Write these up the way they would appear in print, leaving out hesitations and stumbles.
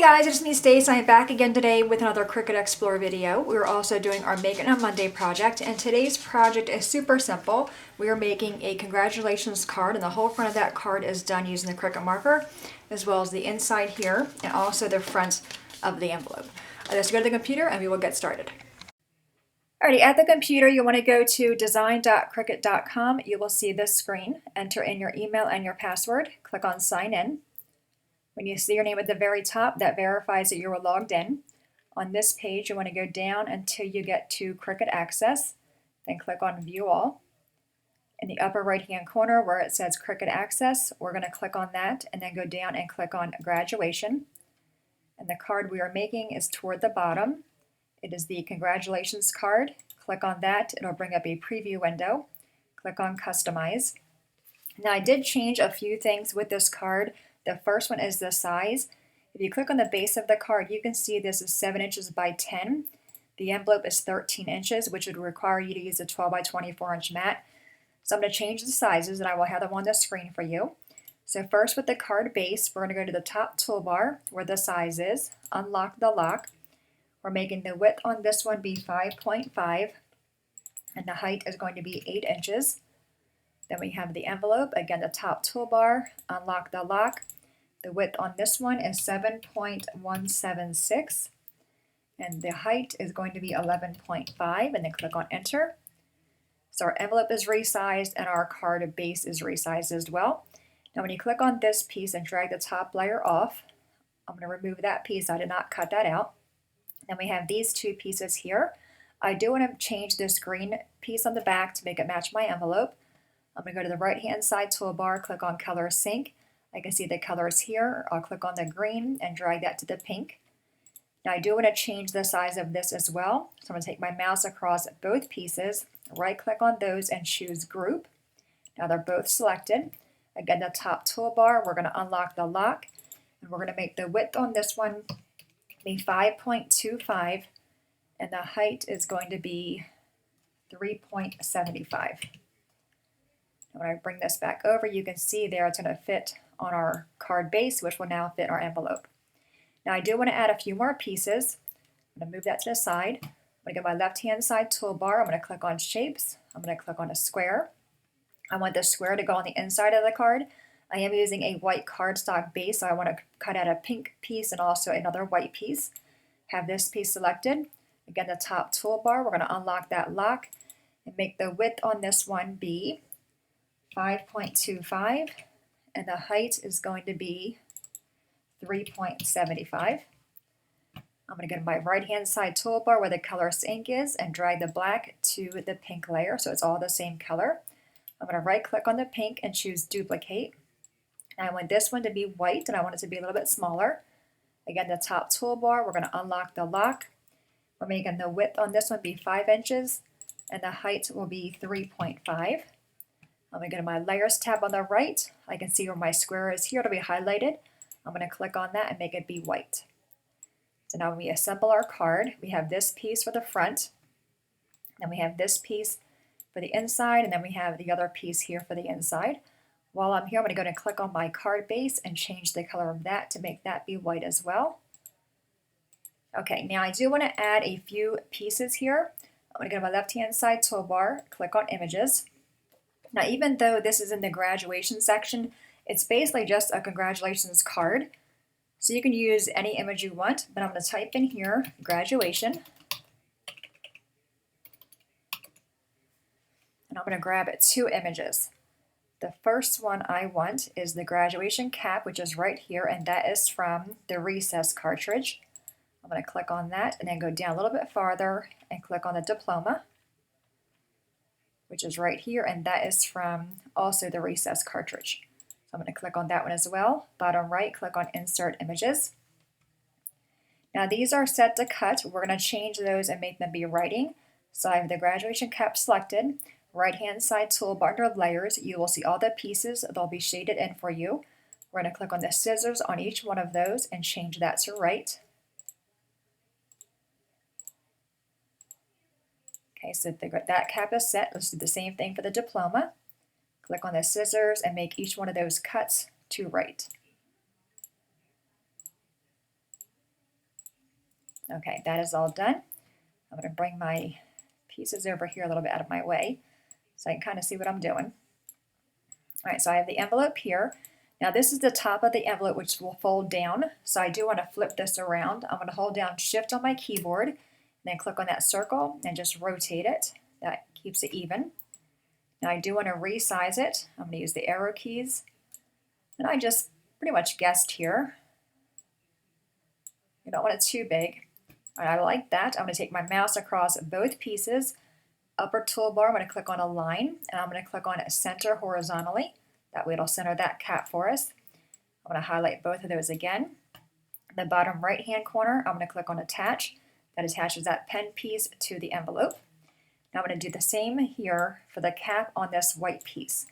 Hey guys, it's me Stace. I'm back again today with another Cricut Explore video. We're also doing our Make It on Monday project, and today's project is super simple. We are making a congratulations card, and the whole front of that card is done using the Cricut marker, as well as the inside here, and also the front of the envelope. Let's go to the computer and we will get started. Alrighty, at the computer you want to go to design.cricut.com. You will see this screen. Enter in your email and your password. Click on Sign In. When you see your name at the very top, that verifies that you were logged in. On this page, you want to go down until you get to Cricut Access, then click on View All. In the upper right-hand corner where it says Cricut Access, we're going to click on that and then go down and click on Graduation. And the card we are making is toward the bottom. It is the Congratulations card. Click on that. It'll bring up a preview window. Click on Customize. Now, I did change a few things with this card. The first one is the size. If you click on the base of the card, you can see this is 7 inches by 10. The envelope is 13 inches, which would require you to use a 12 by 24 inch mat. So I'm going to change the sizes, and I will have them on the screen for you. So first, with the card base, we're going to go to the top toolbar where the size is, unlock the lock. We're making the width on this one be 5.5, and the height is going to be 8 inches. Then we have the envelope, again the top toolbar, unlock the lock. The width on this one is 7.176, and the height is going to be 11.5, and then click on Enter. So our envelope is resized and our card base is resized as well. Now when you click on this piece and drag the top layer off, I'm going to remove that piece. I did not cut that out. Then we have these two pieces here. I do want to change this green piece on the back to make it match my envelope. I'm going to go to the right-hand side toolbar, click on Color Sync. I can see the colors here. I'll click on the green and drag that to the pink. Now I do want to change the size of this as well. So I'm going to take my mouse across both pieces, right-click on those and choose Group. Now they're both selected. Again, the top toolbar, we're going to unlock the lock, and we're going to make the width on this one be 5.25, and the height is going to be 3.75. When I bring this back over, you can see there it's going to fit on our card base, which will now fit our envelope. Now I do want to add a few more pieces. I'm going to move that to the side. I'm going to go to my left-hand side toolbar. I'm going to click on Shapes. I'm going to click on a square. I want the square to go on the inside of the card. I am using a white cardstock base, so I want to cut out a pink piece and also another white piece. Have this piece selected. Again, the top toolbar, we're going to unlock that lock and make the width on this one be 5.25, and the height is going to be 3.75. I'm going to go to my right-hand side toolbar where the color ink is and drag the black to the pink layer so it's all the same color. I'm going to right-click on the pink and choose Duplicate. And I want this one to be white, and I want it to be a little bit smaller. Again, the top toolbar, we're going to unlock the lock. We're making the width on this one be 5 inches, and the height will be 3.5. I'm going to go to my Layers tab on the right. I can see where my square is here. It'll be highlighted. I'm going to click on that and make it be white. So now when we assemble our card, we have this piece for the front, then we have this piece for the inside, and then we have the other piece here for the inside. While I'm here, I'm going to go and click on my card base and change the color of that to make that be white as well. Okay, now I do want to add a few pieces here. I'm going to go to my left-hand side toolbar, click on Images. Now, even though this is in the graduation section, it's basically just a congratulations card. So you can use any image you want, but I'm going to type in here, graduation. And I'm going to grab 2 images. The first one I want is the graduation cap, which is right here, and that is from the Recess cartridge. I'm going to click on that and then go down a little bit farther and click on the diploma, which is right here, and that is from also the Recess cartridge. So I'm going to click on that one as well. Bottom right, click on Insert Images. Now these are set to cut. We're going to change those and make them be writing. So I have the graduation cap selected. Right-hand side toolbar under Layers, you will see all the pieces. They'll be shaded in for you. We're going to click on the scissors on each one of those and change that to right. Okay, so that cap is set. Let's do the same thing for the diploma. Click on the scissors and make each one of those cuts to right. Okay, that is all done. I'm going to bring my pieces over here a little bit out of my way so I can kind of see what I'm doing. All right, so I have the envelope here. Now this is the top of the envelope, which will fold down. So I do want to flip this around. I'm going to hold down Shift on my keyboard, then click on that circle and just rotate it. That keeps it even. Now I do want to resize it. I'm going to use the arrow keys. And I just pretty much guessed here. You don't want it too big. All right, I like that. I'm going to take my mouse across both pieces. Upper toolbar, I'm going to click on Align, and I'm going to click on Center horizontally. That way it'll center that cap for us. I'm going to highlight both of those again. The bottom right-hand corner, I'm going to click on Attach. That attaches that pen piece to the envelope. Now I'm going to do the same here for the cap on this white piece.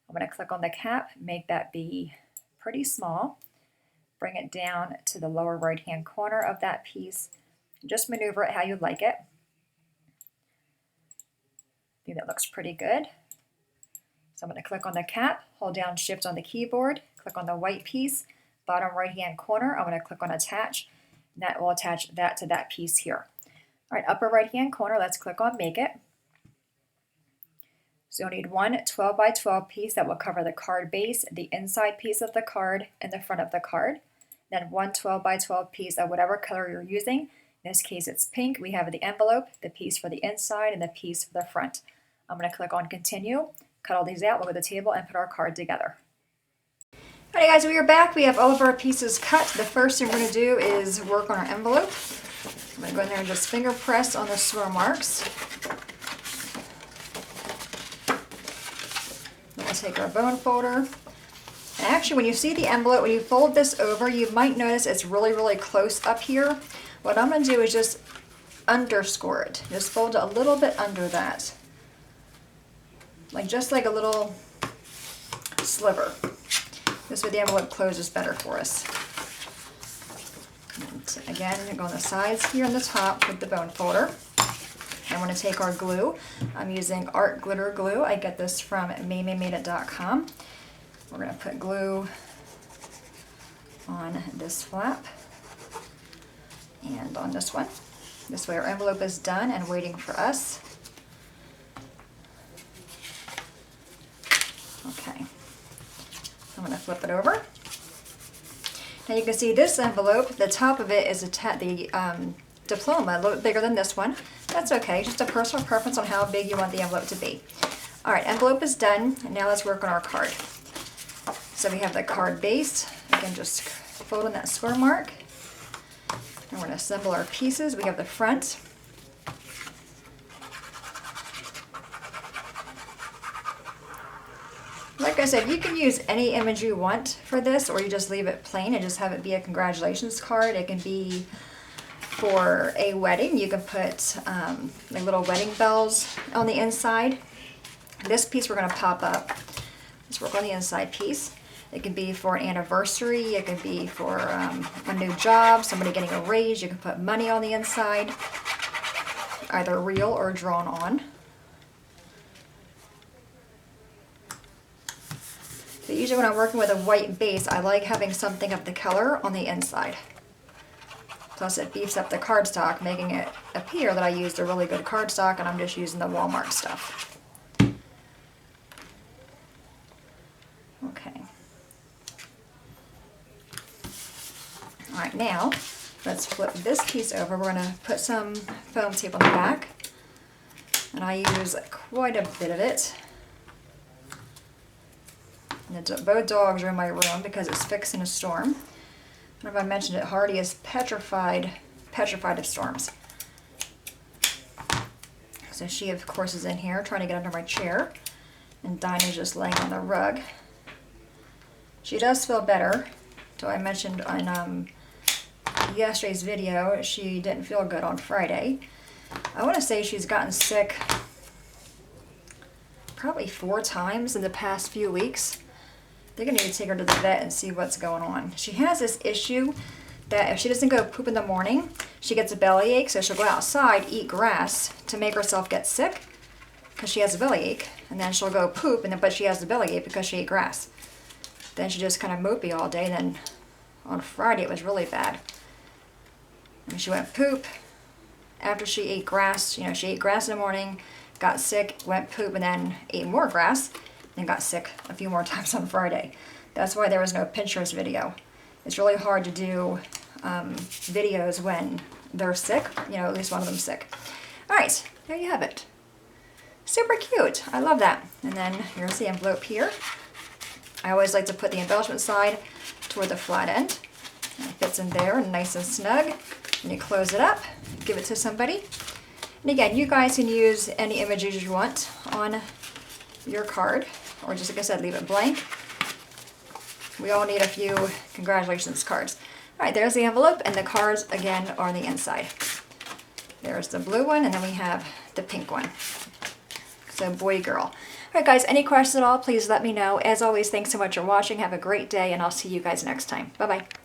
I'm going to click on the cap, make that be pretty small. Bring it down to the lower right-hand corner of that piece. Just maneuver it how you like it. I think that looks pretty good. So I'm going to click on the cap, hold down Shift on the keyboard, click on the white piece, bottom right-hand corner, I'm going to click on Attach, and that will attach that to that piece here. All right, upper right-hand corner, let's click on Make It. So you'll need one 12 by 12 piece that will cover the card base, the inside piece of the card, and the front of the card. Then one 12 by 12 piece of whatever color you're using. In this case, it's pink. We have the envelope, the piece for the inside, and the piece for the front. I'm going to click on Continue, cut all these out, we'll go to the table, and put our card together. Alright guys, we are back. We have all of our pieces cut. The first thing we're going to do is work on our envelope. I'm going to go in there and just finger press on the swirl marks. We'll take our bone folder. And actually, when you see the envelope, when you fold this over, you might notice it's really, really close up here. What I'm going to do is just underscore it. Just fold it a little bit under that. Just like a little sliver. This way the envelope closes better for us. And again, go on the sides here on the top with the bone folder. I want to take our glue. I'm using Art Glitter Glue. I get this from maymaymadeit.com. We're going to put glue on this flap and on this one. This way our envelope is done and waiting for us. Okay, I'm going to flip it over. Now you can see this envelope, the top of it is the diploma, a little bit bigger than this one. That's okay, just a personal preference on how big you want the envelope to be. Alright, envelope is done, and now let's work on our card. So we have the card base. Again, just fold in that square mark. And we're going to assemble our pieces. We have the front. Like I said, you can use any image you want for this, or you just leave it plain and just have it be a congratulations card. It can be for a wedding. You can put like little wedding bells on the inside. This piece we're going to pop up. Let's work on the inside piece. It can be for an anniversary. It can be for a new job, somebody getting a raise. You can put money on the inside, either real or drawn on. But usually when I'm working with a white base, I like having something of the color on the inside. Plus it beefs up the cardstock, making it appear that I used a really good cardstock and I'm just using the Walmart stuff. Okay. Alright, now let's flip this piece over. We're going to put some foam tape on the back. And I use quite a bit of it. And both dogs are in my room because it's fixing a storm. I don't know if I mentioned it, Hardy is petrified of storms. So she, of course, is in here trying to get under my chair. And Dinah's just laying on the rug. She does feel better. So I mentioned on yesterday's video, she didn't feel good on Friday. I want to say she's gotten sick probably 4 times in the past few weeks. They're going to need to take her to the vet and see what's going on. She has this issue that if she doesn't go poop in the morning, she gets a bellyache, so she'll go outside, eat grass to make herself get sick because she has a bellyache, and then she'll go poop, but she has a bellyache because she ate grass. Then she just kind of mopey all day. Then on Friday it was really bad. And she went poop after she ate grass. You know, she ate grass in the morning, got sick, went poop, and then ate more grass, and got sick a few more times on Friday. That's why there was no Pinterest video. It's really hard to do videos when they're sick, you know, at least one of them's sick. All right, there you have it. Super cute, I love that. And then here's the envelope here. I always like to put the embellishment side toward the flat end. And it fits in there nice and snug. And you close it up, give it to somebody. And again, you guys can use any images you want on your card, or just like I said, leave it blank. We all need a few congratulations cards. All right, there's the envelope, and the cards again are on the inside. There's the blue one, and then we have the pink one. So boy, girl. All right, guys, any questions at all, please let me know. As always, thanks so much for watching. Have a great day, and I'll see you guys next time. Bye-bye.